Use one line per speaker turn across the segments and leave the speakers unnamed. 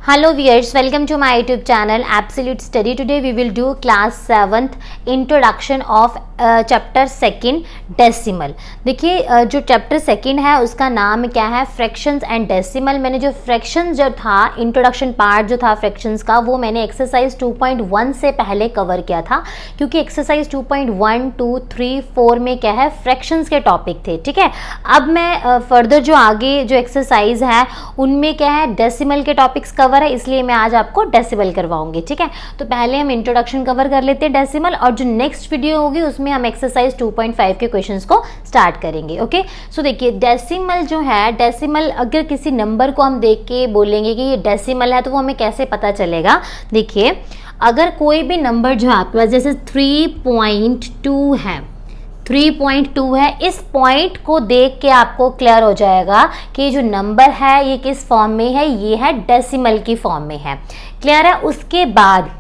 Hello viewers, welcome to my YouTube channel Absolute Study. Today we will do class 7th introduction of chapter 2 decimal. देखिए जो chapter 2 है उसका नाम क्या है, फ्रैक्शंस एंड डेसिमल। मैंने जो फ्रैक्शंस जो था इंट्रोडक्शन पार्ट जो था फ्रैक्शंस का वो मैंने एक्सरसाइज 2.1 से पहले कवर किया था, क्योंकि एक्सरसाइज 2.1, 2, 3, 4 में क्या है फ्रैक्शंस के टॉपिक थे। ठीक है, अब मैं फर्दर जो आगे जो एक्सरसाइज है उनमें क्या है डेसिमल के टॉपिक्स कवर है, इसलिए मैं आज आपको डेसिमल करवाऊंगी। ठीक है, तो पहले हम इंट्रोडक्शन कवर कर लेते हैं डेसिमल, और जो नेक्स्ट वीडियो होगी उसमें हम एक्सरसाइज 2.5 के क्वेश्चंस को स्टार्ट करेंगे। ओके, सो देखिए डेसिमल जो है, डेसिमल अगर किसी नंबर को हम देख के बोलेंगे कि ये डेसिमल है तो वो हमें कैसे पता चलेगा। देखिए अगर कोई भी नंबर जो है आपके पास जैसे 3.2 है, 3.2 है, इस पॉइंट को देख के आपको क्लियर हो जाएगा कि जो नंबर है ये किस फॉर्म में है, ये है डेसिमल की फॉर्म में है। क्लियर है। उसके बाद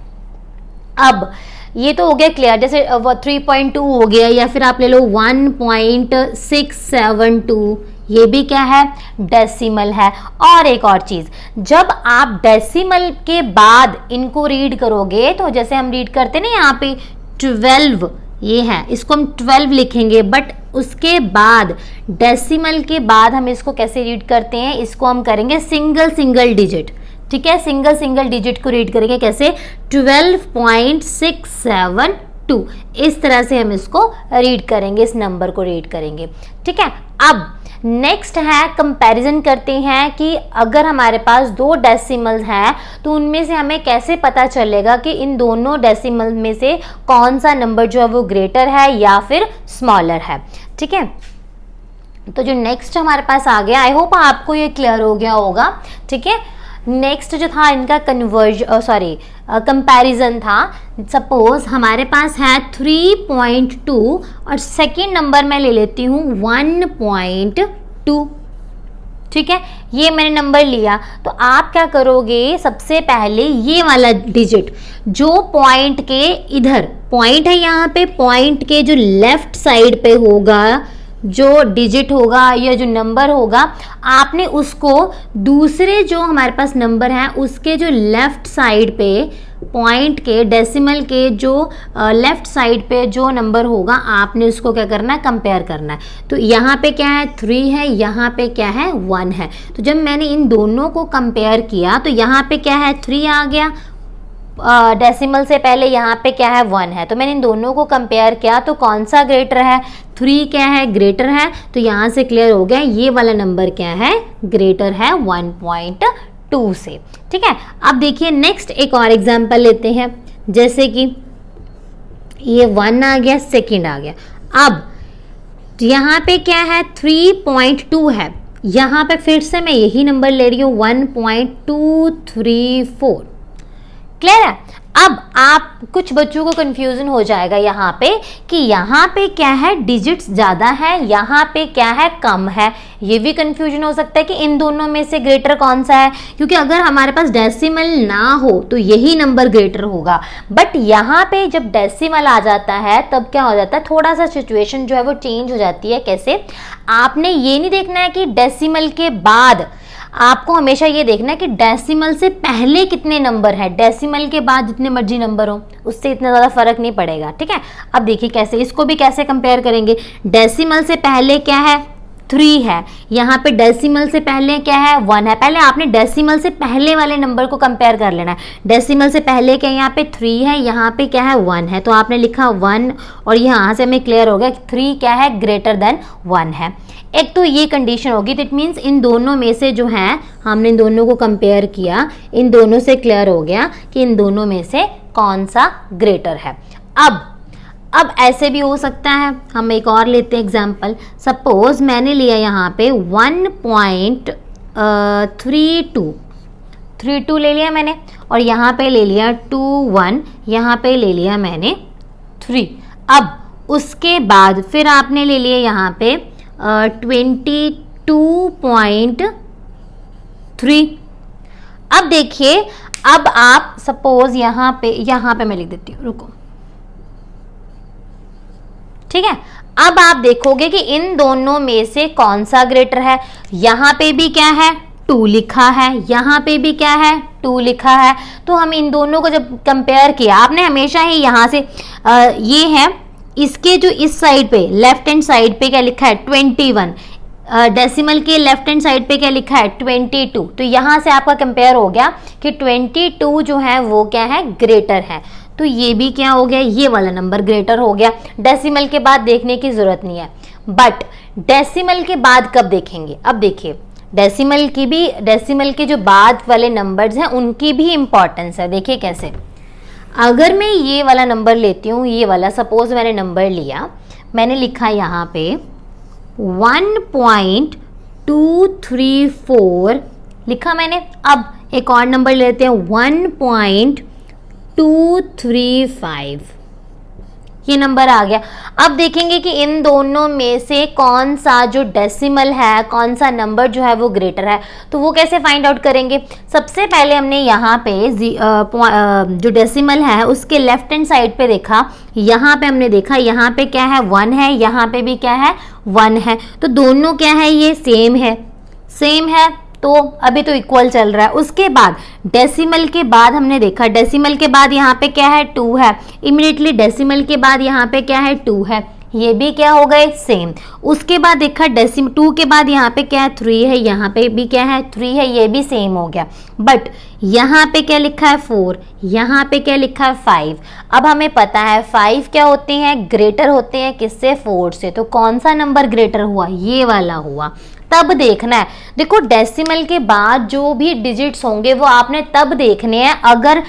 अब ये तो हो गया क्लियर, जैसे 3.2 हो गया, या फिर आप ले लो 1.672, ये भी क्या है डेसिमल है। और एक और चीज, जब आप डेसिमल के बाद इनको रीड करोगे तो जैसे हम रीड करते ना यहाँ पे 12, ये है, इसको हम 12 लिखेंगे, बट उसके बाद डेसिमल के बाद हम इसको कैसे रीड करते हैं, इसको हम करेंगे सिंगल डिजिट। ठीक है, सिंगल डिजिट को रीड करेंगे कैसे, 12.672, इस तरह से हम इसको रीड करेंगे, इस नंबर को रीड करेंगे। ठीक है, अब नेक्स्ट है कंपैरिजन करते हैं कि अगर हमारे पास दो डेसिमल्स हैं तो उनमें से हमें कैसे पता चलेगा कि इन दोनों डेसिमल में से कौन सा नंबर जो है वो ग्रेटर है या फिर स्मॉलर है। ठीक है, तो जो नेक्स्ट हमारे पास आ गया, आई होप आपको ये क्लियर हो गया होगा। ठीक है, नेक्स्ट जो था इनका कंपैरिजन था। सपोज हमारे पास है 3.2 और सेकेंड नंबर मैं ले लेती हूँ 1.2। ठीक है, ये मैंने नंबर लिया, तो आप क्या करोगे, सबसे पहले ये वाला डिजिट जो पॉइंट के इधर पॉइंट है, यहाँ पे पॉइंट के जो लेफ्ट साइड पे होगा, जो डिजिट होगा या जो नंबर होगा, आपने उसको दूसरे जो हमारे पास नंबर हैं उसके जो लेफ्ट साइड पे पॉइंट के डेसिमल के जो लेफ्ट साइड पे जो नंबर होगा आपने उसको क्या करना है, कंपेयर करना है। तो यहाँ पे क्या है 3 है, यहाँ पे क्या है 1 है। तो जब मैंने इन दोनों को कंपेयर किया तो यहाँ पे क्या है 3 आ गया, डेसिमल से पहले यहाँ पे क्या है 1 है, तो मैंने इन दोनों को कंपेयर किया तो कौन सा ग्रेटर है, 3 क्या है ग्रेटर है। तो यहाँ से क्लियर हो गया ये वाला नंबर क्या है, ग्रेटर है 1.2 से। ठीक है, अब देखिए नेक्स्ट एक और एग्जांपल लेते हैं, जैसे कि ये 1 आ गया, सेकंड आ गया। अब यहाँ पे क्या है 3.2 है, यहाँ पे फिर से मैं यही नंबर ले रही हूँ 1.234। क्लियर है। अब आप कुछ बच्चों को कंफ्यूजन हो जाएगा यहाँ पे कि यहाँ पे क्या है डिजिट्स ज़्यादा है, यहाँ पे क्या है कम है। ये भी कंफ्यूजन हो सकता है कि इन दोनों में से ग्रेटर कौन सा है, क्योंकि अगर हमारे पास डेसिमल ना हो तो यही नंबर ग्रेटर होगा, बट यहाँ पे जब डेसिमल आ जाता है तब क्या हो जाता है, थोड़ा सा सिचुएशन जो है वो चेंज हो जाती है। कैसे, आपने ये नहीं देखना है कि डेसिमल के बाद, आपको हमेशा ये देखना है कि डेसिमल से पहले कितने नंबर है, डेसिमल के बाद जितने मर्जी नंबर हो उससे इतना ज़्यादा फर्क नहीं पड़ेगा। ठीक है, अब देखिए कैसे, इसको भी कैसे कंपेयर करेंगे। डेसिमल से पहले क्या है 3 है, यहाँ पे डेसिमल से पहले क्या है 1 है। पहले आपने डेसिमल से पहले वाले नंबर को कंपेयर कर लेना है। डेसिमल से पहले क्या, यहाँ पे 3 है, यहाँ पे क्या है 1 है, तो आपने लिखा 1 और यहाँ से हमें क्लियर हो गया कि 3 क्या है ग्रेटर देन 1 है। एक तो ये कंडीशन होगी, तो इट मीन्स इन दोनों में से जो है, हमने इन दोनों को कंपेयर किया, इन दोनों से क्लियर हो गया कि इन दोनों में से कौन सा ग्रेटर है। अब ऐसे भी हो सकता है, हम एक और लेते हैं एग्जांपल। सपोज मैंने लिया यहाँ पे 1.32 ले लिया मैंने, और यहाँ पे ले लिया 21, यहाँ पे ले लिया मैंने 3। अब उसके बाद फिर आपने ले लिया यहाँ पे 22.3। अब देखिए, अब आप सपोज यहाँ पे मैं लिख देती हूँ, रुको। ठीक है, अब आप देखोगे कि इन दोनों में से कौन सा ग्रेटर है। यहाँ पे भी क्या है 2 लिखा है, यहाँ पे भी क्या है 2 लिखा है। तो हम इन दोनों को जब कंपेयर किया, आपने हमेशा ही यहाँ से ये है इसके जो इस साइड पे लेफ्ट हैंड साइड पे क्या लिखा है 21, डेसिमल के लेफ्ट हैंड साइड पे क्या लिखा है 22। तो यहाँ से आपका कंपेयर हो गया कि 22 जो है वो क्या है ग्रेटर है। तो ये भी क्या हो गया, ये वाला नंबर ग्रेटर हो गया। डेसिमल के बाद देखने की जरूरत नहीं है, बट डेसिमल के बाद कब देखेंगे। अब देखिए डेसिमल के जो बाद वाले नंबर्स हैं उनकी भी इंपॉर्टेंस है। देखिए कैसे, अगर मैं ये वाला नंबर लेती हूँ, ये वाला सपोज मैंने नंबर लिया, मैंने लिखा यहाँ पे 1.234 लिखा मैंने। अब एक और नंबर लेते हैं 1.235, ये नंबर आ गया। अब देखेंगे कि इन दोनों में से कौन सा जो डेसिमल है, कौन सा नंबर जो है वो ग्रेटर है। तो वो कैसे फाइंड आउट करेंगे, सबसे पहले हमने यहाँ पे जो डेसिमल है उसके लेफ्ट हैंड साइड पे देखा, यहाँ पे हमने देखा यहाँ पे क्या है 1 है, यहाँ पे भी क्या है 1 है। तो दोनों क्या है, ये सेम है, तो अभी तो इक्वल चल रहा है। उसके बाद डेसिमल के बाद हमने देखा, डेसिमल के बाद यहाँ पे क्या है 2 है, इमीडिएटली डेसिमल के बाद यहाँ पे क्या है 2 है, ये भी क्या हो गए सेम। उसके बाद देखा 2 के बाद यहाँ पे क्या है 3 है, यहाँ पे भी क्या है 3 है, ये भी सेम हो गया। बट यहाँ पे क्या लिखा है 4, यहाँ पे क्या लिखा है 5। अब हमें पता है 5 क्या होते हैं, ग्रेटर होते हैं किससे, 4 से। तो कौन सा नंबर ग्रेटर हुआ, ये वाला हुआ। तब देखना है, देखो डेसिमल के बाद जो भी डिजिट्स होंगे वो आपने तब देखने हैं। अगर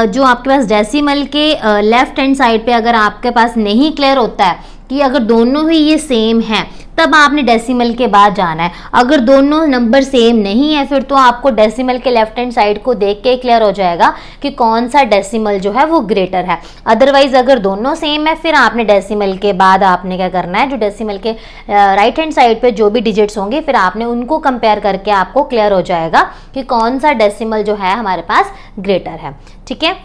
जो आपके पास डेसिमल के लेफ्ट हैंड साइड पे अगर आपके पास नहीं क्लियर होता है कि अगर दोनों ही ये सेम हैं, तब आपने डेसिमल के बाद जाना है। अगर दोनों नंबर सेम नहीं है फिर तो आपको डेसिमल के लेफ्ट हैंड साइड को देख के क्लियर हो जाएगा कि कौन सा डेसिमल जो है वो ग्रेटर है। अदरवाइज अगर दोनों सेम है फिर आपने डेसिमल के बाद आपने क्या करना है, जो डेसिमल के राइट हैंड साइड पे जो भी डिजिट्स होंगे फिर आपने उनको कंपेयर करके आपको क्लियर हो जाएगा कि कौन सा डेसिमल जो है हमारे पास ग्रेटर है। ठीक है,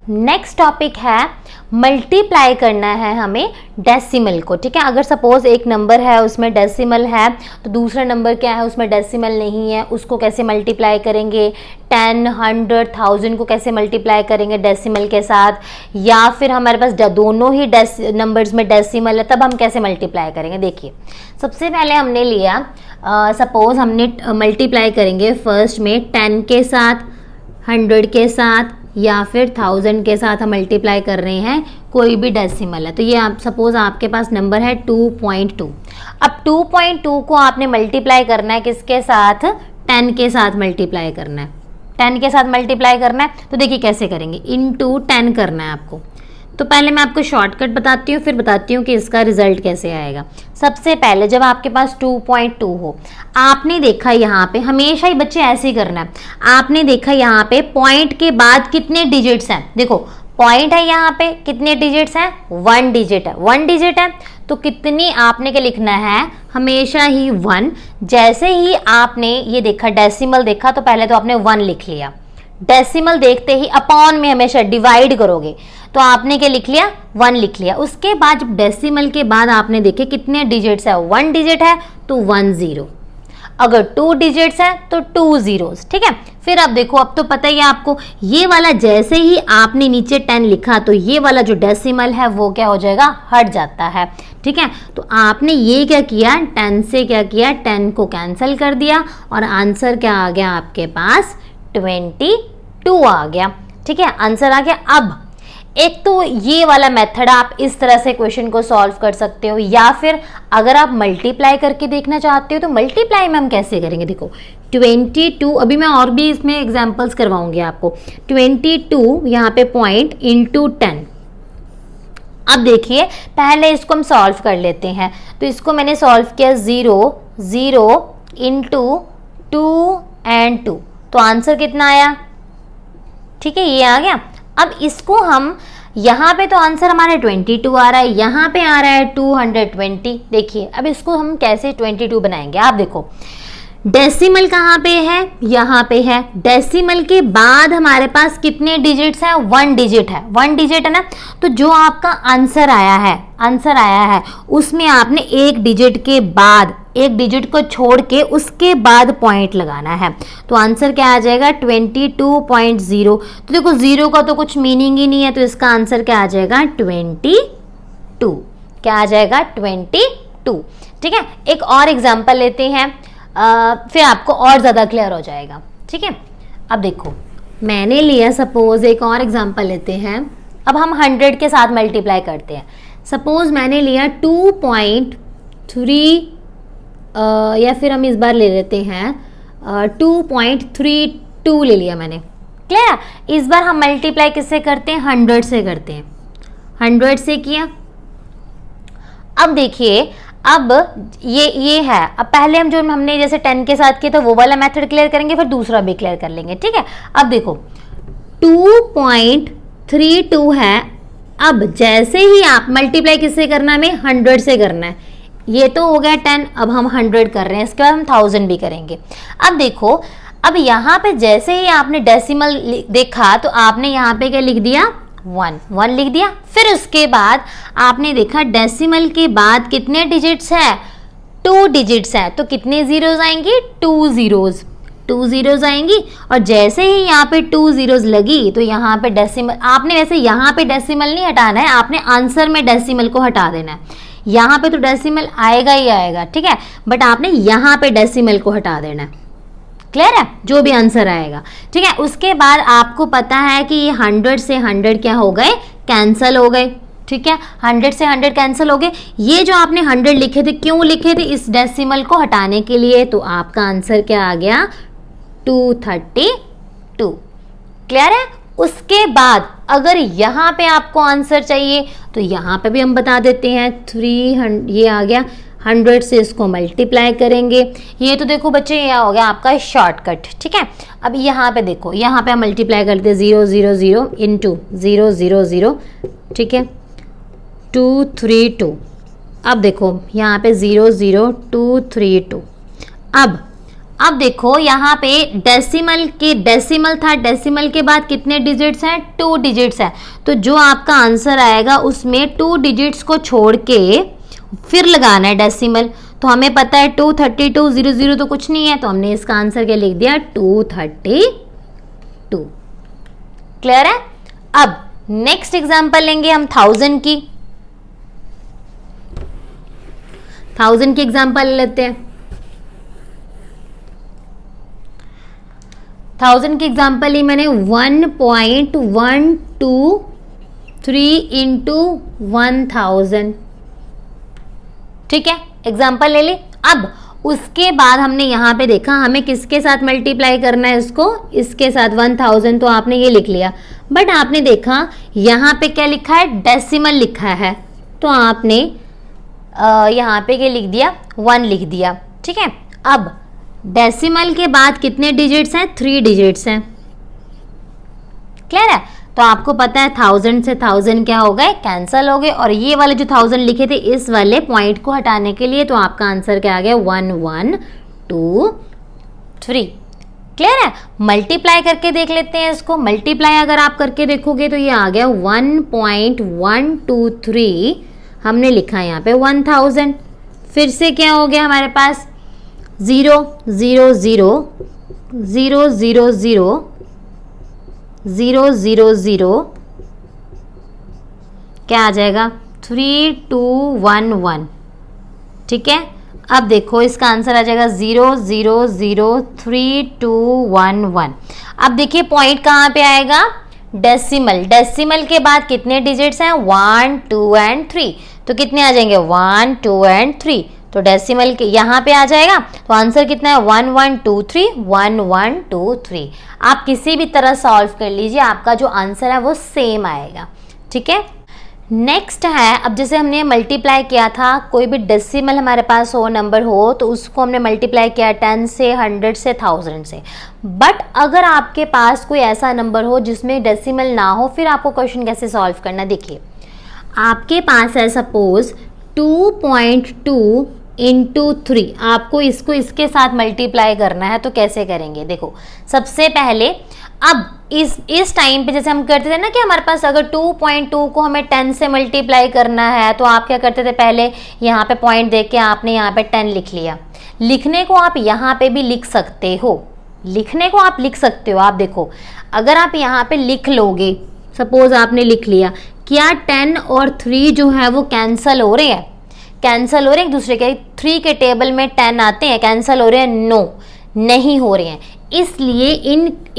नेक्स्ट टॉपिक है मल्टीप्लाई करना है हमें डेसिमल को। ठीक है, अगर सपोज एक नंबर है उसमें डेसिमल है तो दूसरा नंबर क्या है उसमें डेसिमल नहीं है, उसको कैसे मल्टीप्लाई करेंगे, 10, 100, 1000 को कैसे मल्टीप्लाई करेंगे डेसिमल के साथ, या फिर हमारे पास दोनों ही नंबर्स में डेसिमल है तब हम कैसे मल्टीप्लाई करेंगे। देखिए सबसे पहले हमने लिया सपोज हमने मल्टीप्लाई करेंगे फर्स्ट में 10 के साथ, 100 के साथ या फिर 1000 के साथ हम मल्टीप्लाई कर रहे हैं, कोई भी डेसिमल है। तो ये आप सपोज आपके पास नंबर है 2.2। अब 2.2 को आपने मल्टीप्लाई करना है किसके साथ, 10 के साथ मल्टीप्लाई करना है, 10 के साथ मल्टीप्लाई करना है। तो देखिए कैसे करेंगे, इनटू 10 करना है आपको। तो पहले मैं आपको शॉर्टकट बताती हूँ फिर बताती हूँ कि इसका रिजल्ट कैसे आएगा। सबसे पहले जब आपके पास 2.2 हो, आपने देखा यहाँ पे, हमेशा ही बच्चे ऐसे ही करना है, आपने देखा यहाँ पे पॉइंट के बाद कितने डिजिट्स हैं, देखो पॉइंट है यहाँ पे, कितने डिजिट्स हैं 1 डिजिट है, 1 डिजिट है। तो कितनी आपने क्या लिखना है, हमेशा ही 1। जैसे ही आपने ये देखा डेसिमल देखा तो पहले तो आपने 1 लिख लिया, डेसिमल देखते ही अपॉन में हमेशा डिवाइड करोगे तो आपने क्या लिख लिया 1 लिख लिया। उसके बाद जब डेसिमल के बाद आपने देखे कितने डिजिट्स है, 1 डिजिट है तो 1 0, अगर 2 डिजिट्स है तो 2 zeros। ठीक है, फिर अब देखो अब तो पता ही है आपको, ये वाला जैसे ही आपने नीचे 10 लिखा तो ये वाला जो डेसिमल है वो क्या हो जाएगा, हट जाता है। ठीक है, तो आपने ये क्या किया, 10 से क्या किया, 10 को कैंसिल कर दिया और आंसर क्या आ गया आपके पास 22 आ गया। ठीक है, आंसर आ गया। अब एक तो ये वाला मेथड आप इस तरह से क्वेश्चन को सॉल्व कर सकते हो, या फिर अगर आप मल्टीप्लाई करके देखना चाहते हो तो मल्टीप्लाई में हम कैसे करेंगे। देखो 22, अभी मैं और भी इसमें एग्जांपल्स करवाऊंगी आपको। 22 यहाँ पे पॉइंट इंटू 10। अब देखिए पहले इसको हम सॉल्व कर लेते हैं। तो इसको मैंने सॉल्व किया 0 0 इंटू 2 एंड 2, तो आंसर कितना आया, ठीक है ये आ गया। अब इसको हम यहाँ पे तो आंसर हमारे 22 आ रहा है, यहाँ पे आ रहा है 220। देखिए अब इसको हम कैसे 22 बनाएंगे, आप देखो डेसिमल कहाँ पे है, यहाँ पे है। डेसिमल के बाद हमारे पास कितने डिजिट्स हैं, 1 डिजिट है, 1 डिजिट है ना। तो जो आपका आंसर आया है उसमें आपने एक डिजिट के बाद, एक डिजिट को छोड़ के उसके बाद पॉइंट लगाना है। तो आंसर क्या आ जाएगा, 22.0। तो देखो 0 का तो कुछ मीनिंग ही नहीं है, तो इसका आंसर क्या आ जाएगा, 22। क्या आ जाएगा, 22। ठीक है, एक और एग्जाम्पल लेते हैं, फिर आपको और ज़्यादा क्लियर हो जाएगा। ठीक है, अब देखो मैंने लिया, सपोज एक और एग्जाम्पल लेते हैं। अब हम 100 के साथ मल्टीप्लाई करते हैं। सपोज मैंने लिया 2.3 या फिर हम इस बार ले लेते हैं 2.32 ले लिया मैंने। क्लियर, इस बार हम मल्टीप्लाई किससे करते हैं, 100 से करते हैं। 100 से किया। अब देखिए, अब ये है, अब पहले हम जो हमने जैसे 10 के साथ किया था वो वाला मेथड क्लियर करेंगे, फिर दूसरा भी क्लियर कर लेंगे। ठीक है, अब देखो 2.32 है। अब जैसे ही आप मल्टीप्लाई किससे करना है, हमें 100 से करना है। ये तो हो गया 10, अब हम 100 कर रहे हैं, इसके बाद हम 1000 भी करेंगे। अब देखो, अब यहाँ पे जैसे ही आपने डेसिमल देखा तो आपने यहाँ पे क्या लिख दिया, 1 लिख दिया। फिर उसके बाद आपने देखा डेसिमल के बाद कितने डिजिट्स है, 2 डिजिट्स है, तो कितने जीरोस आएंगी, 2 जीरोस आएंगी। और जैसे ही यहाँ पे 2 जीरोस लगी तो यहाँ पे डेसिमल, आपने वैसे यहाँ पे डेसिमल नहीं हटाना है, आपने आंसर में डेसिमल को हटा देना है। यहाँ पे तो डेसिमल आएगा ही आएगा, ठीक है, बट आपने यहाँ पे डेसिमल को हटा देना है। क्लियर है, जो भी आंसर आएगा। ठीक है, उसके बाद आपको पता है कि ये 100 से 100 क्या हो गए, कैंसल हो गए। ठीक है, 100 से 100 कैंसिल हो गए। ये जो आपने 100 लिखे थे, क्यों लिखे थे, इस डेसिमल को हटाने के लिए। तो आपका आंसर क्या आ गया, 232। क्लियर है। उसके बाद अगर यहाँ पे आपको आंसर चाहिए तो यहाँ पे भी हम बता देते हैं, 300 ये आ गया, 100 से इसको मल्टीप्लाई करेंगे। ये तो देखो बच्चे, ये हो गया आपका शॉर्टकट। ठीक है, अब यहाँ पे देखो, यहाँ पे हम मल्टीप्लाई करते हैं 0 0 0 इंटू 0 0 0। ठीक है, 232। अब देखो यहाँ पे 0 0 2 3 2। अब देखो यहाँ पे डेसिमल था, डेसिमल के बाद कितने डिजिट्स हैं, 2 डिजिट्स हैं। तो जो आपका आंसर आएगा उसमें 2 डिजिट्स को छोड़ के फिर लगाना है डेसिमल। तो हमें पता है 232 0 0 तो कुछ नहीं है, तो हमने इसका आंसर क्या लिख दिया, 232। क्लियर है। अब नेक्स्ट एग्जांपल लेंगे हम 1000 की। 1000 की एग्जांपल लेते हैं। 1000 की एग्जांपल ही मैंने 1.123 इंटू 1000। ठीक है, एग्जाम्पल ले ली। अब उसके बाद हमने यहाँ पे देखा हमें किसके साथ मल्टीप्लाई करना है, इसके साथ 1000। तो आपने ये लिख लिया, बट आपने देखा यहाँ पे क्या लिखा है, डेसिमल लिखा है। तो आपने यहाँ पे क्या लिख दिया, 1 लिख दिया। ठीक है, अब डेसिमल के बाद कितने डिजिट्स हैं, 3 डिजिट्स हैं। क्लियर है। तो आपको पता है 1000 से 1000 क्या हो गए, कैंसल हो गए। और ये वाले जो 1000 लिखे थे इस वाले पॉइंट को हटाने के लिए, तो आपका आंसर क्या आ गया, 1 1 2 3। क्लियर है। मल्टीप्लाई करके देख लेते हैं इसको। मल्टीप्लाई अगर आप करके देखोगे तो ये आ गया 1.123। हमने लिखा है यहाँ पे 1000। फिर से क्या हो गया हमारे पास, 0 0 0 0 0 0 0 0 0 क्या आ जाएगा, 3 2 1 1। ठीक है, अब देखो इसका आंसर आ जाएगा 0 0 0 3 2 1 1। अब देखिए पॉइंट कहाँ पे आएगा, डेसिमल के बाद कितने डिजिट्स हैं, 1 2 एंड 3। तो कितने आ जाएंगे, 1 2 एंड 3। तो डेसिमल के यहाँ पे आ जाएगा। तो आंसर कितना है, 1 1 2 3 1 1 2 3। आप किसी भी तरह सॉल्व कर लीजिए, आपका जो आंसर है वो सेम आएगा। ठीक है, नेक्स्ट है, अब जैसे हमने मल्टीप्लाई किया था, कोई भी डेसिमल हमारे पास हो, नंबर हो, तो उसको हमने मल्टीप्लाई किया 10 से 100 से 1000 से। बट अगर आपके पास कोई ऐसा नंबर हो जिसमें डेसिमल ना हो, फिर आपको क्वेश्चन कैसे सॉल्व करना, देखिए आपके पास है सपोज 2.2 इंटू 3, आपको इसको इसके साथ मल्टीप्लाई करना है। तो कैसे करेंगे, देखो सबसे पहले अब इस टाइम पे जैसे हम करते थे ना कि हमारे पास अगर 2.2 को हमें 10 से मल्टीप्लाई करना है, तो आप क्या करते थे, पहले यहाँ पे पॉइंट देख के आपने यहाँ पे 10 लिख लिया। लिखने को आप यहाँ पे भी लिख सकते हो, लिखने को आप लिख सकते हो। आप देखो अगर आप यहाँ पे लिख लोगे, सपोज आपने लिख लिया, क्या 10 और 3 जो है वो कैंसल हो रहे हैं, कैंसल हो रहे हैं एक दूसरे के, 3 के टेबल में 10 आते हैं, कैंसल हो रहे हैं, नो नहीं हो रहे हैं। इसलिए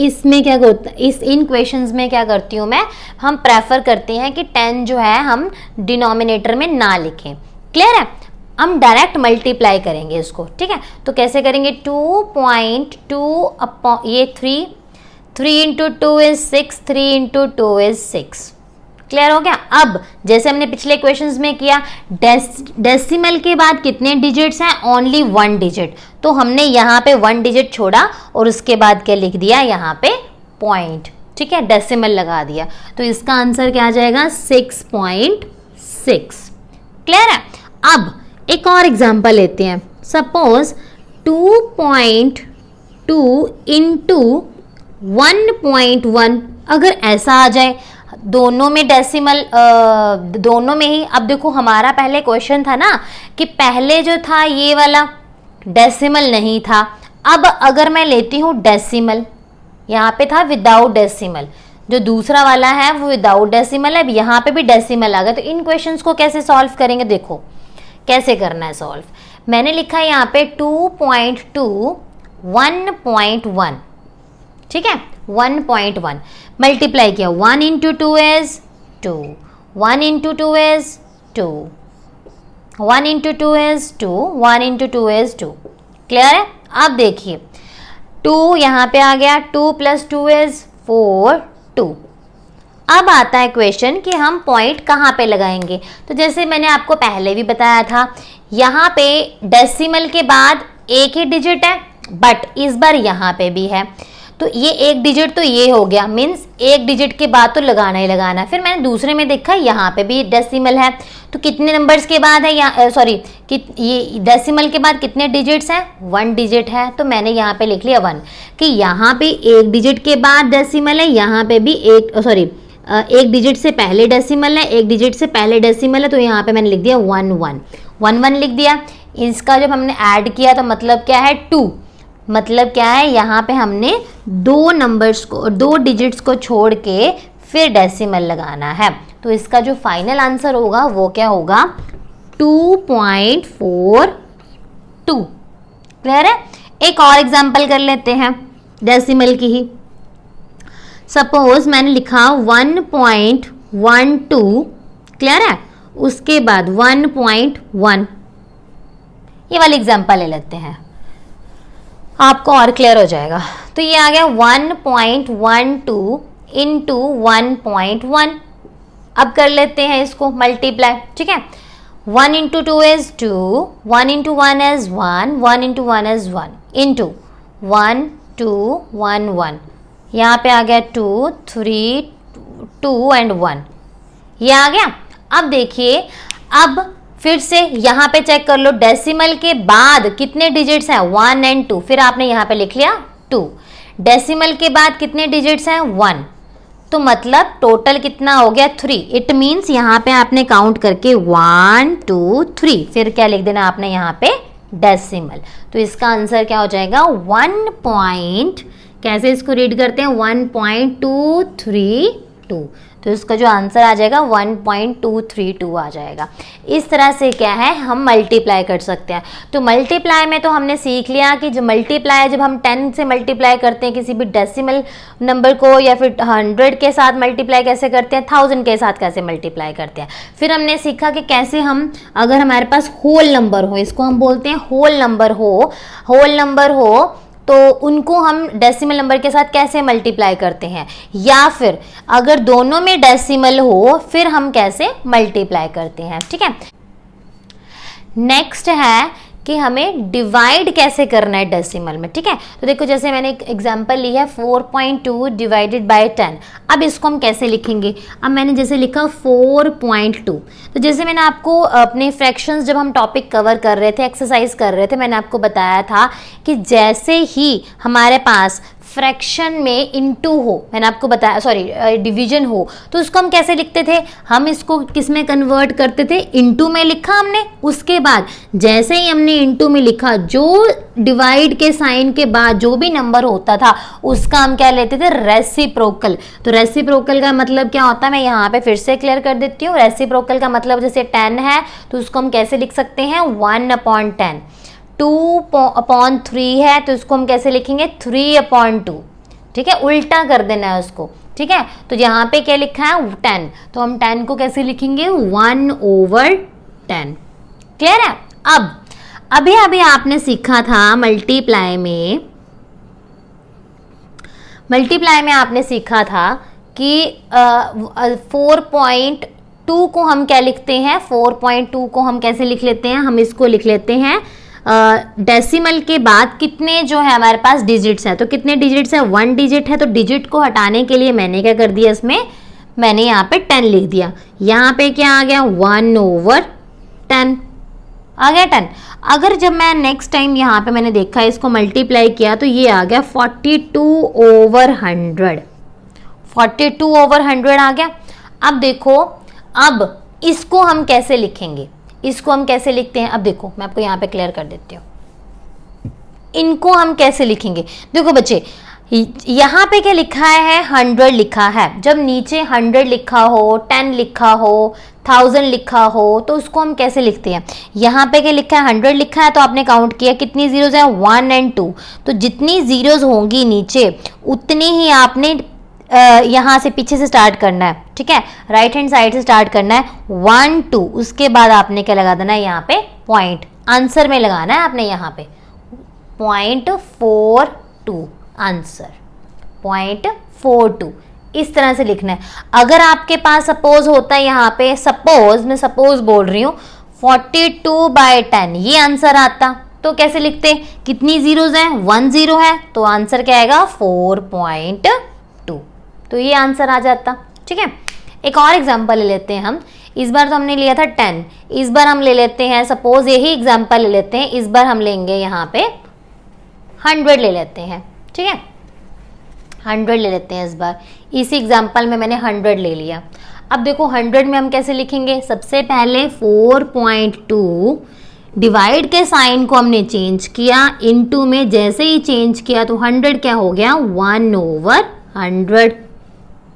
इसमें क्या होता है, इन क्वेश्चंस में क्या करती हूँ मैं, हम प्रेफर करते हैं कि 10 जो है हम डिनोमिनेटर में ना लिखें। क्लियर है, हम डायरेक्ट मल्टीप्लाई करेंगे इसको, ठीक है। तो कैसे करेंगे, 2.2 अपॉन ये 3 into 2 is 6, 3 into 2 is 6। Clear हो गया। अब जैसे हमने पिछले क्वेश्चंस में किया, डेसिमल के बाद कितने डिजिट्स हैं, ओनली 1 डिजिट, तो हमने यहाँ पे 1 डिजिट छोड़ा और उसके बाद क्या लिख दिया, यहाँ पे पॉइंट, ठीक है, डेसिमल लगा दिया। तो इसका आंसर क्या आ जाएगा, 6.6। क्लियर है। अब एक और एग्जांपल लेते हैं, सपोज 2.2 इंटू 1.1, अगर ऐसा आ जाए, दोनों में डेसिमल, दोनों में ही। अब देखो हमारा पहले क्वेश्चन था ना कि पहले जो था ये वाला डेसिमल नहीं था, अब अगर मैं लेती हूँ डेसिमल, यहाँ पे था विदाउट डेसिमल, जो दूसरा वाला है वो विदाउट डेसिमल है, अब यहाँ पे भी डेसिमल आ गया। तो इन क्वेश्चंस को कैसे सॉल्व करेंगे, देखो कैसे करना है सॉल्व। मैंने लिखा है यहाँ पे 2.2 1.1, ठीक है, 1.1 मल्टीप्लाई किया, 1 into 2 is 2, 1 into 2 is 2, 1 into 2 is 2, 1 into 2 is 2। Clear है। अब देखिए 2 यहाँ पे आ गया, 2 प्लस 2 इज 4, 2। अब आता है क्वेश्चन कि हम पॉइंट कहाँ पे लगाएंगे। तो जैसे मैंने आपको पहले भी बताया था, यहाँ पे डेसिमल के बाद एक ही डिजिट है, बट इस बार यहाँ पे भी है, तो ये एक डिजिट तो ये हो गया, मीन्स एक डिजिट के बाद तो लगाना ही लगाना। फिर मैंने दूसरे में देखा यहाँ पे भी डेसिमल है, तो कितने नंबर्स के बाद है, या सॉरी कि ये डेसिमल के बाद कितने डिजिट्स हैं, 1 डिजिट है, तो मैंने यहाँ पे लिख लिया 1, कि यहाँ पे एक डिजिट के बाद डेसिमल है, यहाँ पे भी एक डिजिट से पहले डेसिमल है, एक डिजिट से पहले डेसिमल है, तो यहाँ पे मैंने लिख दिया 1 लिख दिया। इसका जब हमने ऐड किया तो मतलब क्या है, 2, मतलब क्या है, यहाँ पे हमने 2 डिजिट्स को छोड़ के फिर डेसिमल लगाना है। तो इसका जो फाइनल आंसर होगा वो क्या होगा, 2.42। क्लियर है। एक और एग्जांपल कर लेते हैं डेसिमल की ही। सपोज मैंने लिखा 1.12, क्लियर है, उसके बाद 1.1, ये वाली एग्जांपल ले लेते हैं, आपको और क्लियर हो जाएगा। तो ये आ गया 1.12 इंटू 1.1। अब कर लेते हैं इसको मल्टीप्लाई, ठीक है। 1 into 2 is 2, 1 into 1 is 1, 1 into 1 is 1, into 1 2 1 1, यहाँ पे आ गया 2 3 2 एंड 1, ये आ गया। अब देखिए, अब फिर से यहाँ पे चेक कर लो, डेसिमल के बाद कितने डिजिट्स हैं, 1 एंड 2, फिर आपने यहाँ पे लिख लिया 2। डेसिमल के बाद कितने डिजिट्स हैं, 1, तो मतलब टोटल कितना हो गया, 3। इट मीन्स यहाँ पे आपने काउंट करके 1 2 3, फिर क्या लिख देना आपने यहाँ पे, डेसिमल। तो इसका आंसर क्या हो जाएगा, 1. कैसे इसको रीड करते हैं, 1.232। तो इसका जो आंसर आ जाएगा 1.232 आ जाएगा। इस तरह से क्या है, हम मल्टीप्लाई कर सकते हैं। तो मल्टीप्लाई में तो हमने सीख लिया कि जो मल्टीप्लाई है, जब हम 10 से मल्टीप्लाई करते हैं किसी भी डेसिमल नंबर को, या फिर 100 के साथ मल्टीप्लाई कैसे करते हैं, 1000 के साथ कैसे मल्टीप्लाई करते हैं। फिर हमने सीखा कि कैसे हम, अगर हमारे पास होल नंबर हो, इसको हम बोलते हैं होल नंबर हो, तो उनको हम डेसिमल नंबर के साथ कैसे मल्टीप्लाई करते हैं, या फिर अगर दोनों में डेसिमल हो फिर हम कैसे मल्टीप्लाई करते हैं, ठीक है। नेक्स्ट है कि हमें डिवाइड कैसे करना है डेसिमल में, ठीक है। तो देखो जैसे मैंने एक एग्जांपल ली है 4.2 डिवाइडेड बाय 10। अब इसको हम कैसे लिखेंगे, अब मैंने जैसे लिखा 4.2, तो जैसे मैंने आपको अपने फ्रैक्शंस जब हम टॉपिक कवर कर रहे थे, एक्सरसाइज कर रहे थे, मैंने आपको बताया था कि जैसे ही हमारे पास फ्रैक्शन में इनटू हो, मैंने आपको बताया, सॉरी डिवीजन हो, तो उसको हम कैसे लिखते थे, हम इसको किस में कन्वर्ट करते थे, इनटू में लिखा हमने। उसके बाद जैसे ही हमने इनटू में लिखा, जो डिवाइड के साइन के बाद जो भी नंबर होता था उसका हम क्या लेते थे, रेसिप्रोकल। तो रेसिप्रोकल का मतलब क्या होता है, मैं यहाँ पे फिर से क्लियर कर देती हूँ। रेसिप्रोकल का मतलब जैसे 10 है तो उसको हम कैसे लिख सकते हैं, 1/10। 2/3 है तो इसको हम कैसे लिखेंगे, 3/2, ठीक है, उल्टा कर देना है उसको, ठीक है। तो यहाँ पे क्या लिखा है 10, तो हम 10 को कैसे लिखेंगे, 1/10। क्लियर है। अब अभी अभी आपने सीखा था मल्टीप्लाई में आपने सीखा था कि 4.2 को हम क्या लिखते हैं, 4.2 को हम कैसे लिख लेते हैं, हम इसको लिख लेते हैं डेसिमल के बाद कितने जो है हमारे पास डिजिट्स है। तो कितने डिजिट्स है, 1 डिजिट है, तो डिजिट को हटाने के लिए मैंने क्या कर दिया, इसमें मैंने यहाँ पे 10 लिख दिया। यहाँ पे क्या आ गया, 1/10 आ गया 10। अगर जब मैं नेक्स्ट टाइम यहाँ पे मैंने देखा, इसको मल्टीप्लाई किया, तो ये आ गया 42/100, 42/100 आ गया। अब देखो, अब इसको हम कैसे लिखेंगे, इसको हम कैसे लिखते हैं, अब देखो मैं आपको यहाँ पे क्लियर कर देती हूँ, इनको हम कैसे लिखेंगे। देखो बच्चे, यहाँ पे क्या लिखा है, 100 लिखा है। जब नीचे 100 लिखा हो, 10 लिखा हो, 1000 लिखा हो, तो उसको हम कैसे लिखते हैं। यहाँ पे क्या लिखा है, 100 लिखा है, तो आपने काउंट किया कितनी जीरोज हैं, 1 और 2। तो जितनी जीरोज होंगी नीचे उतनी ही आपने यहाँ से पीछे से स्टार्ट करना है, ठीक है, राइट हैंड साइड से स्टार्ट करना है, 1 2, उसके बाद आपने क्या लगा देना है, यहाँ पे पॉइंट, आंसर में लगाना है आपने यहाँ पे 0.42 आंसर, 0.42 इस तरह से लिखना है। अगर आपके पास सपोज होता है यहाँ पे, सपोज मैं सपोज बोल रही हूँ 42/10 ये आंसर आता, तो कैसे लिखते, कितनी जीरोज हैं, 1 0 है, तो आंसर क्या आएगा 4.2, तो ये आंसर आ जाता, ठीक है। एक और एग्जांपल ले लेते हैं हम, इस बार तो हमने लिया था 10, इस बार हम ले लेते हैं, सपोज यही एग्जांपल ले लेते हैं, इस बार हम लेंगे यहाँ पे 100 ले लेते हैं, ठीक है, 100 ले लेते हैं इस बार। इसी एग्जांपल में मैंने 100 ले लिया। अब देखो 100 में हम कैसे लिखेंगे, सबसे पहले 4.2 डिवाइड के साइन को हमने चेंज किया, इनटू में जैसे ही चेंज किया तो 100 क्या हो गया, 1/100,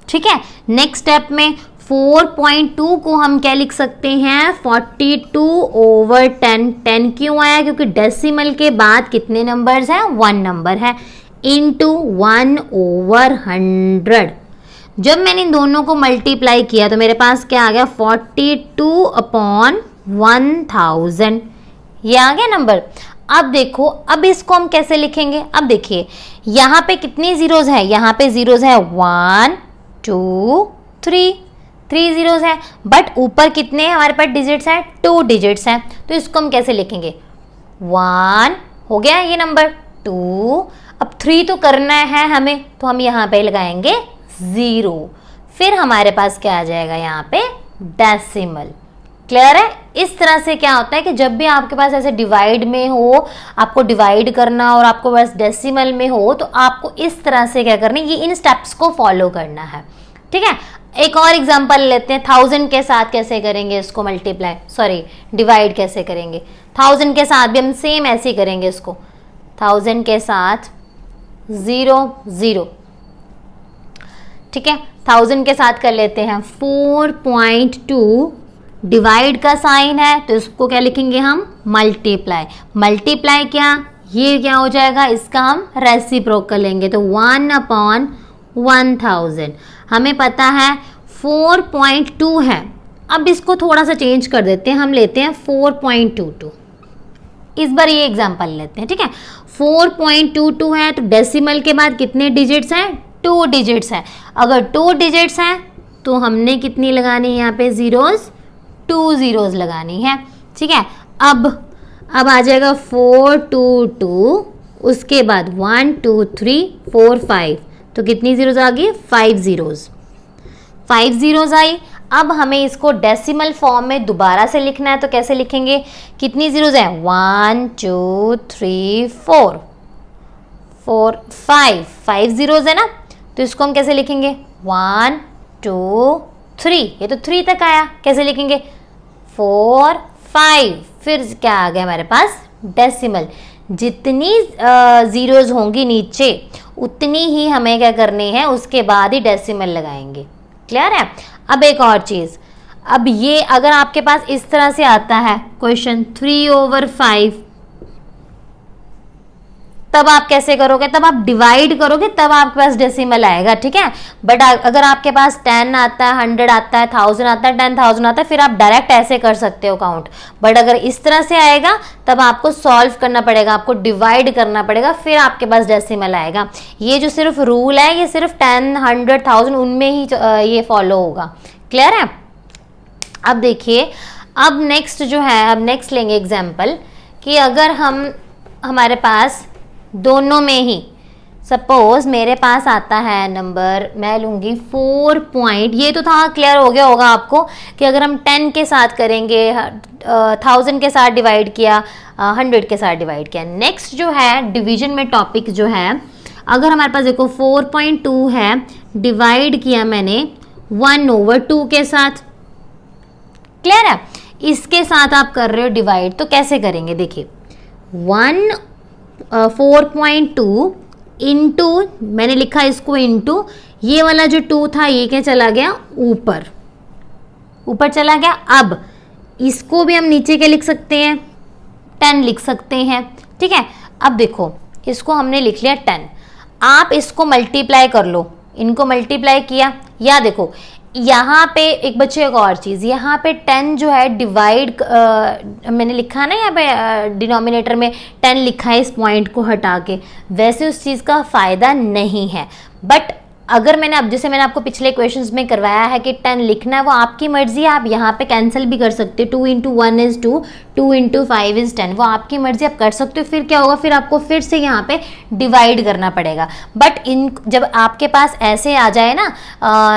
ठीक है। नेक्स्ट स्टेप में 4.2 को हम क्या लिख सकते हैं, 42/10। 10 क्यों आया, क्योंकि डेसिमल के बाद कितने नंबर्स हैं, 1 नंबर है, इंटू 1/100। जब मैंने इन दोनों को मल्टीप्लाई किया तो मेरे पास क्या आ गया, 42/1000, ये आ गया नंबर। अब देखो, अब इसको हम कैसे लिखेंगे, अब देखिए यहाँ पे कितनी जीरोज है, यहाँ पे जीरोज है 1 2 3 जीरोज है, बट ऊपर कितने हमारे पास डिजिट्स हैं, 2 डिजिट्स हैं, तो इसको हम कैसे लिखेंगे, 1 हो गया ये नंबर, 2, अब 3 तो करना है हमें, तो हम यहाँ पे लगाएंगे 0, फिर हमारे पास क्या आ जाएगा यहाँ पे, डेसिमल। क्लियर है। इस तरह से क्या होता है कि जब भी आपके पास ऐसे डिवाइड में हो, आपको डिवाइड करना और आपको बस डेसिमल में हो, तो आपको इस तरह से क्या करना है, ये इन स्टेप्स को फॉलो करना है, ठीक है। एक और एग्जांपल लेते हैं, 1000 के साथ कैसे करेंगे इसको मल्टीप्लाई, सॉरी डिवाइड कैसे करेंगे। 1000 के साथ भी हम सेम ऐसे ही करेंगे इसको, 1000 के साथ 0 0, ठीक है। 1000 के साथ कर लेते हैं 4.2, डिवाइड का साइन है तो इसको क्या लिखेंगे हम, मल्टीप्लाई। मल्टीप्लाई क्या, ये क्या हो जाएगा, इसका हम रेसिप्रोकल लेंगे, तो 1/1000। हमें पता है 4.2 है, अब इसको थोड़ा सा चेंज कर देते हैं, हम लेते हैं 4.22। इस बार ये एग्जांपल लेते हैं, ठीक है। 4.22 है तो डेसिमल के बाद कितने डिजिट्स हैं, 2 डिजिट्स हैं। अगर 2 डिजिट्स हैं तो हमने कितनी लगानी है यहाँ पे जीरोज, 2 जीरोज लगानी है, ठीक है। अब अब आ जाएगा 4 2 2, उसके बाद 1 2 3 4 5, तो कितनी जीरोज आ गई? 5 जीरोज, 5 जीरोज आई। अब हमें इसको डेसिमल फॉर्म में दोबारा से लिखना है, तो कैसे लिखेंगे? कितनी जीरोज हैं? 1 2 3 4 4 5, 5 जीरोज है ना, तो इसको हम कैसे लिखेंगे? 1 2 3, ये तो 3 तक आया, कैसे लिखेंगे? 4 5, फिर क्या आ गया हमारे पास? डेसिमल। जितनी जीरोज होंगी नीचे उतनी ही हमें क्या करनी है, उसके बाद ही डेसिमल लगाएंगे। क्लियर है? अब एक और चीज़, अब ये अगर आपके पास इस तरह से आता है क्वेश्चन 3/5, तब आप कैसे करोगे? तब आप डिवाइड करोगे, तब आपके पास डेसिमल आएगा, ठीक है। बट अगर आपके पास 10 आता है, 100 आता है, 1000 आता है, 10,000 आता है, फिर आप डायरेक्ट ऐसे कर सकते हो काउंट। बट अगर इस तरह से आएगा तब आपको सॉल्व करना पड़ेगा, आपको डिवाइड करना पड़ेगा, फिर आपके पास डेसिमल आएगा। ये जो सिर्फ रूल है, ये सिर्फ 10, 100, 1000 उनमें ही ये फॉलो होगा। क्लियर है? अब देखिए, अब नेक्स्ट जो है, अब नेक्स्ट लेंगे एग्जाम्पल कि अगर हमारे पास दोनों में ही, सपोज मेरे पास आता है नंबर, मैं लूँगी 4 पॉइंट, ये तो था क्लियर हो गया होगा आपको कि अगर हम 10 के साथ करेंगे, 1000 के साथ डिवाइड किया, 100 के साथ डिवाइड किया। नेक्स्ट जो है डिवीजन में टॉपिक जो है, अगर हमारे पास देखो 4.2 है, डिवाइड किया मैंने 1/2 के साथ। क्लियर है? इसके साथ आप कर रहे हो डिवाइड, तो कैसे करेंगे? देखिए 4.2 इंटू, मैंने लिखा इसको इंटू, ये वाला जो 2 था ये क्या चला गया? ऊपर, ऊपर चला गया। अब इसको भी हम नीचे के लिख सकते हैं, 10 लिख सकते हैं, ठीक है। अब देखो इसको हमने लिख लिया 10, आप इसको मल्टीप्लाई कर लो, इनको मल्टीप्लाई किया, या देखो यहाँ पे एक बच्चे एक और चीज़, यहाँ पे 10 जो है डिवाइड, मैंने लिखा है ना यहाँ पे डिनोमिनेटर में 10 लिखा है इस पॉइंट को हटा के, वैसे उस चीज़ का फ़ायदा नहीं है। बट अगर मैंने अब जैसे मैंने आपको पिछले क्वेश्चंस में करवाया है कि 10 लिखना है, वो आपकी मर्जी है, आप यहाँ पे कैंसिल भी कर सकते हो, 2 × 1 = 2, 2 × 5 = 10, वो आपकी मर्जी, आप कर सकते हो। फिर क्या होगा? फिर आपको फिर से यहाँ पे डिवाइड करना पड़ेगा। बट जब आपके पास ऐसे आ जाए ना,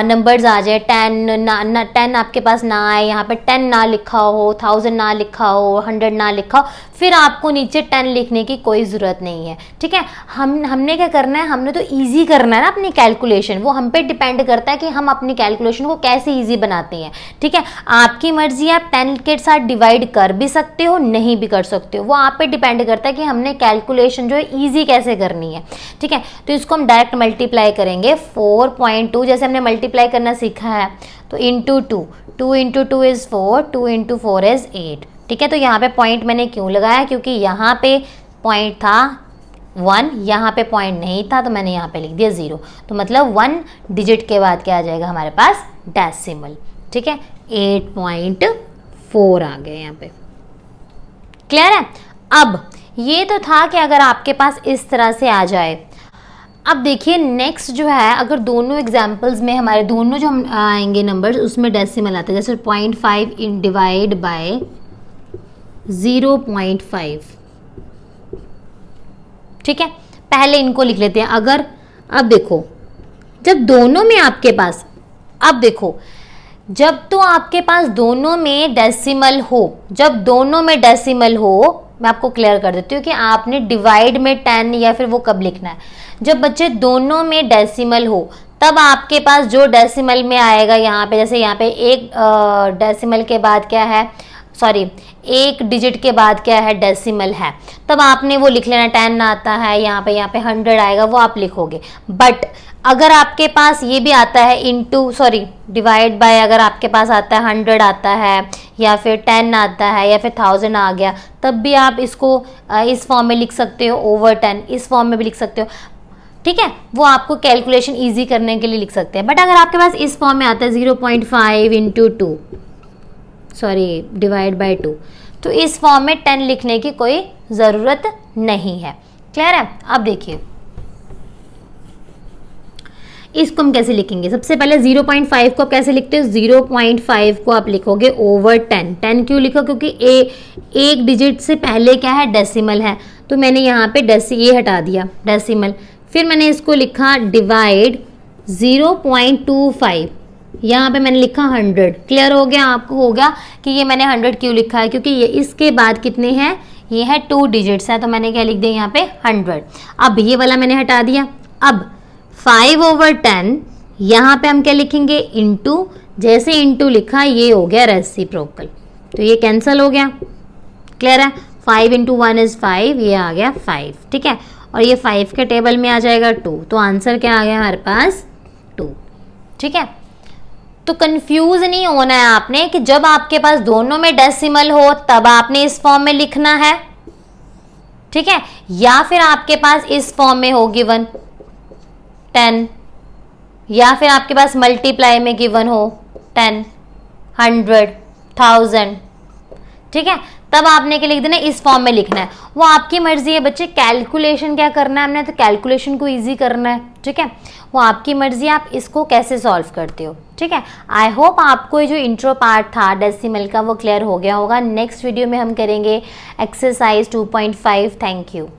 नंबर्स आ जाए 10 आपके पास ना आए, यहाँ पे 10 ना लिखा हो, 1000 ना लिखा हो, 100 ना लिखा हो, फिर आपको नीचे 10 लिखने की कोई ज़रूरत नहीं है, ठीक है। हमने क्या करना है? हमने तो ईजी करना है ना अपनी कैलकुलेशन, वो हम पे डिपेंड करता है कि हम अपनी कैलकुलेशन को कैसे इजी बनाते हैं, ठीक है। आपकी मर्जी, आप 10 के साथ डिवाइड कर भी सकते हो, नहीं भी कर सकते हो, वो आप पे डिपेंड करता है कि हमने कैलकुलेशन जो है इजी कैसे करनी है, ठीक है। तो इसको हम डायरेक्ट मल्टीप्लाई करेंगे, 4.2 जैसे हमने मल्टीप्लाई करना सीखा है, तो इंटू 2, 2 × 2 = 4, 2 × 4 = 8, ठीक है। तो यहाँ पे पॉइंट मैंने क्यों लगाया? क्योंकि यहाँ पे पॉइंट था 1, यहाँ पे पॉइंट नहीं था, तो मैंने यहाँ पे लिख दिया 0, तो मतलब 1 डिजिट के बाद क्या आ जाएगा हमारे पास? डेसिमल, ठीक है। 8.4 आ गए यहाँ पे। क्लियर है? अब ये तो था कि अगर आपके पास इस तरह से आ जाए। अब देखिए नेक्स्ट जो है, अगर दोनों एग्जाम्पल्स में हमारे दोनों जो हम आएंगे नंबर्स, उसमें डेसिमल आते हैं, जैसे 0.5 डिवाइड बाय 0.5, ठीक है। पहले इनको लिख लेते हैं। अगर अब देखो, जब दोनों में आपके पास, अब देखो जब तो आपके पास दोनों में डेसिमल हो, जब दोनों में डेसिमल हो, मैं आपको क्लियर कर देती हूँ कि आपने डिवाइड में 10 या फिर वो कब लिखना है, जब बच्चे दोनों में डेसिमल हो, तब आपके पास जो डेसिमल में आएगा यहाँ पे, जैसे यहाँ पे एक डेसिमल के बाद क्या है, सॉरी एक डिजिट के बाद क्या है? डेसिमल है, तब आपने वो लिख लेना। 10 आता है यहाँ पे 100 आएगा, वो आप लिखोगे। बट अगर आपके पास ये भी आता है डिवाइड बाय, अगर आपके पास आता है 100 आता है या फिर 10 आता है या फिर 1000 आ गया, तब भी आप इसको इस फॉर्म में लिख सकते हो, ओवर 10 इस फॉर्म में भी लिख सकते हो, ठीक है। वो आपको कैलकुलेशन ईजी करने के लिए लिख सकते हैं। बट अगर आपके पास इस फॉर्म में आता है 0.5 × 2, डिवाइड बाय 2, तो इस फॉर्म में 10 लिखने की कोई ज़रूरत नहीं है। क्लियर है? अब देखिए इसको हम कैसे लिखेंगे? सबसे पहले 0.5 को आप कैसे लिखते हो? 0.5 को आप लिखोगे ओवर 10। 10 क्यों लिखो? क्योंकि एक डिजिट से पहले क्या है? डेसिमल है, तो मैंने यहाँ पे ये हटा दिया डेसिमल। फिर मैंने इसको लिखा डिवाइड 0.25, यहाँ पे मैंने लिखा 100। क्लियर हो गया? आपको होगा कि ये मैंने 100 क्यों लिखा है, क्योंकि ये इसके बाद कितने हैं? ये है 2 डिजिट्स है, तो मैंने क्या लिख दिया यहाँ पे? 100। अब ये वाला मैंने हटा दिया। अब 5/10 यहाँ पे हम क्या लिखेंगे? इंटू, जैसे इंटू लिखा ये हो गया रेसिप्रोकल, तो ये कैंसिल हो गया। क्लियर है? 5 × 1 = 5, ये आ गया 5। ठीक है, और ये 5 के टेबल में आ जाएगा 2, तो आंसर क्या आ गया हमारे पास? 2। ठीक है, तो कंफ्यूज नहीं होना है आपने कि जब आपके पास दोनों में डेसिमल हो तब आपने इस फॉर्म में लिखना है। ठीक है, या फिर आपके पास इस फॉर्म में हो गिवन 10, या फिर आपके पास मल्टीप्लाई में गिवन हो 10, 100, 1000। ठीक है, तब आपने क्या लिख देना? इस फॉर्म में लिखना है। वो आपकी मर्जी है बच्चे, कैलकुलेशन क्या करना है हमने, तो कैलकुलेशन को इजी करना है। ठीक है, वो आपकी मर्जी है, आप इसको कैसे सॉल्व करते हो। ठीक है, आई होप आपको जो इंट्रो पार्ट था डेसिमल का वो क्लियर हो गया होगा। नेक्स्ट वीडियो में हम करेंगे एक्सरसाइज 2.5। Thank you.